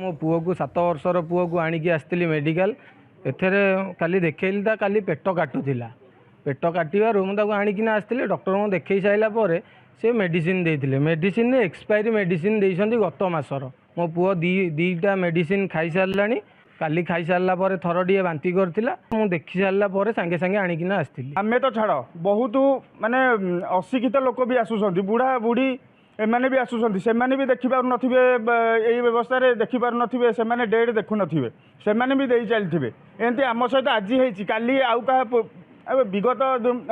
मो पुओ को 7 वर्षर पुओ को आणिकी आसती मेडिकल एथेरे काली देखली ता काली पेट काटुला पेट काटू मुझे आणिकी आसती डॉक्टर को देखई सारापर से मेडिसिन देते मेडिसिन एक्सपायरी मेडिसिन देते गत मासर मो पुओ दीटा मेडिसिन खाई सारा काली खाई सारापर थरटे बांती करथिला मु देखि सारापर सांगे सांगे आणिकी आसती आमे तो छाड़ बहुत माने अशिक्षित लोक भी आसुंट बुढ़ा बुढ़ी एमाने भी आसुंट से भी देखिपार नथिबे यही व्यवस्था देखिपार नथिबे से डेट देखु नथिबे से भी दे चलथिबे एमती आम सहित आज होती काली आउ क्या विगत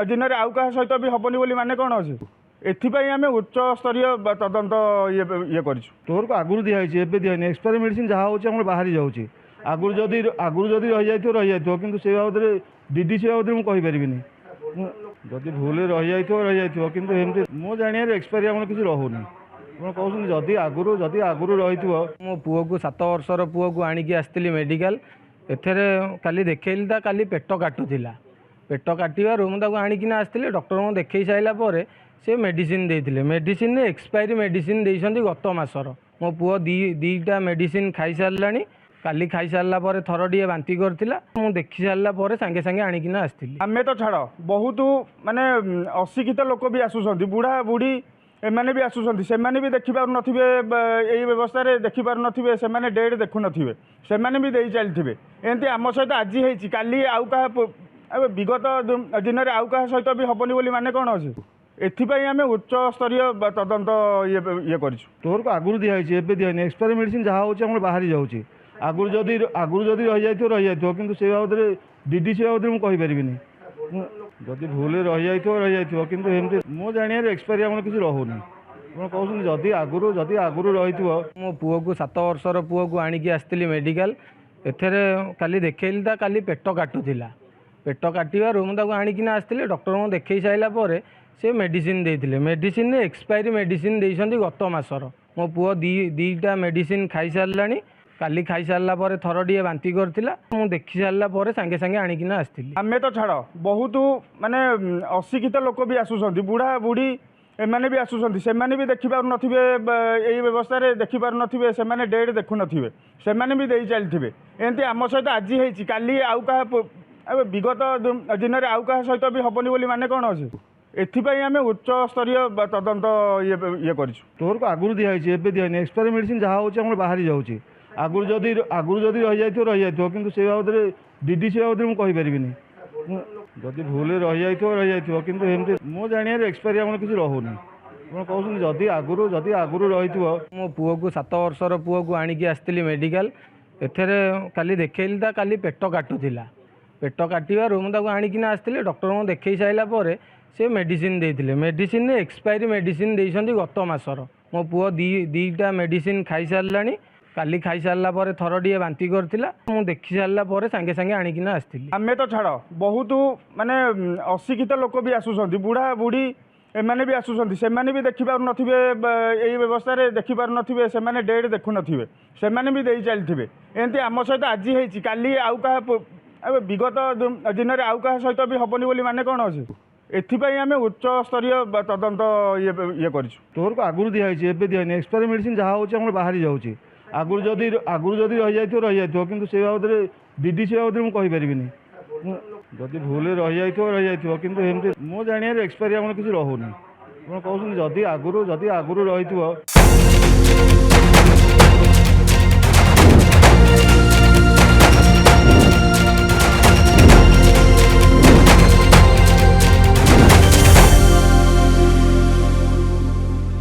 दिन में आउ क्या सहित भी हबनी बोली माने कौन अच्छे एथिपाई आमे उच्च स्तरीय तदंत ये करिछु तोर को आगुर दिया एबे दिया एक्सपायरी मेडिसिन जहाँ होची हमर बाहरी जाउची आगुर जदि रही जाइथिबो किंतु से बाबद डीडीसी बाबद मु कहि परिबिनी जदि भूल रही जाइथिबो किंतु एमती मो जानियार एक्सपायरी हमर किछि रहुनी आपण कहउछन जदि आगुर रहिथिबो मो पुओ को 7 वर्षर पुओ को आणिकी आसती मेडिकल एथेरे काली देखली ता काली पेट काटुला पेट काटू मुझे आणिकी आसती डॉक्टर को देखई सारापर से मेडिसिन देते मेडिसिन एक्सपायरी मेडिसिन देते गत मासर मो पुओ दीटा मेडिसिन खाई सारा काली खाई सारापर थरटे बांती करथिला मु देखि सारापर सांगे सांगे आणिकी आसती आमे तो छाड़ बहुत माने अशिक्षित लोक भी आसुंट बुढ़ा बुढ़ी एमाने भी आसुंट से भी देखिपार नथिबे यही व्यवस्था देखिपार नथिबे से डेट देखु नथिबे से भी दे चलथिबे एमती आम सहित आज होती काली आउ क्या विगत दिन में आउ क्या सहित भी हबनी बोली माने कौन अच्छे एथिपाई आमे उच्च स्तरीय तदंत ये करिछु तोर को आगुर दिया एबे दिया एक्सपायरी मेडिसिन जहाँ होची हमर बाहरी जाउची आगुर जदि रही जाइथिबो किंतु से बाबद डीडीसी बाबद मु कहि परिबिनी जदि भूल रही जाइथिबो किंतु एमती मो जानियार एक्सपायरी हमर किछि रहुनी आपण कहउछन जदि आगुर रहिथिबो मो पुओ को 7 वर्षर पुओ को आणिकी आसती मेडिकल एथेरे काली देखली ता काली पेट काटुला पेट काटू मुझे आणिकी आसती डॉक्टर को देखई सारापर से मेडिसिन देते मेडिसिन एक्सपायरी मेडिसिन देते गत मासर मो पुओ दीटा मेडिसिन खाई सारा काली खाई सारापर थरटे बांती करथिला मु देखि सारापर सांगे सांगे आणिकी आसती आमे तो छाड़ बहुत माने अशिक्षित लोक भी आसुंट बुढ़ा बुढ़ी एमाने भी आसुंट से भी देखिपार नथिबे यही व्यवस्था देखिपार नथिबे से डेट देखु नथिबे से भी दे चलथिबे एमती आम सहित आज होती काली आउ क्या विगत दिन में आउ क्या सहित भी हबनी बोली माने कौन अच्छे एथिपाई आमे उच्च स्तरीय तदंत ये करिछु तोर को आगुर दिया एबे दिया एक्सपायरी मेडिसिन जहाँ होची हमर बाहरी जाउची आगुर जदि रही जाइथिबो किंतु से बाबद डीडीसी बाबद मु कहि परिबिनी जदि भूल रही जाइथिबो किंतु एमती मो जानियार एक्सपायरी हमर किछि रहुनी आपण कहउछन जदि आगुर रहिथिबो मो पुओ को 7 वर्षर पुओ को आणिकी आसती मेडिकल एथेरे काली देखली ता काली पेट काटुला पेट काटू मुझे आणिकी आसती डॉक्टर को देखई सारापर से मेडिसिन देते मेडिसिन एक्सपायरी मेडिसिन देते गत मासर मो पुओ दीटा मेडिसिन खाई सारा काली खाई सारापर थरटे बांती करथिला मु देखि सारापर सांगे सांगे आणिकी आसती आमे तो छाड़ बहुत माने अशिक्षित लोक भी आसुंट बुढ़ा बुढ़ी एमाने भी आसुंट से भी देखिपार नथिबे यही व्यवस्था देखिपार नथिबे से डेट देखु नथिबे से भी दे चलथिबे एमती आम सहित आज होती काली आउ क्या विगत दिन में आउ क्या सहित भी हबनी बोली माने कौन अच्छे एथिपाई आमे उच्च स्तरीय तदंत ये करिछु तोर को आगुर दिया एबे दिया एक्सपायरी मेडिसिन जहाँ होची हमर बाहरी जाउची आगुर जदि रही जाइथिबो किंतु से बाबद डीडीसी बाबद मु कहि परिबिनी जदि भूल रही जाइथिबो किंतु एमती मो जानियार एक्सपायरी हमर किछि रहुनी आपण कहउछन जदि आगुर रहिथिबो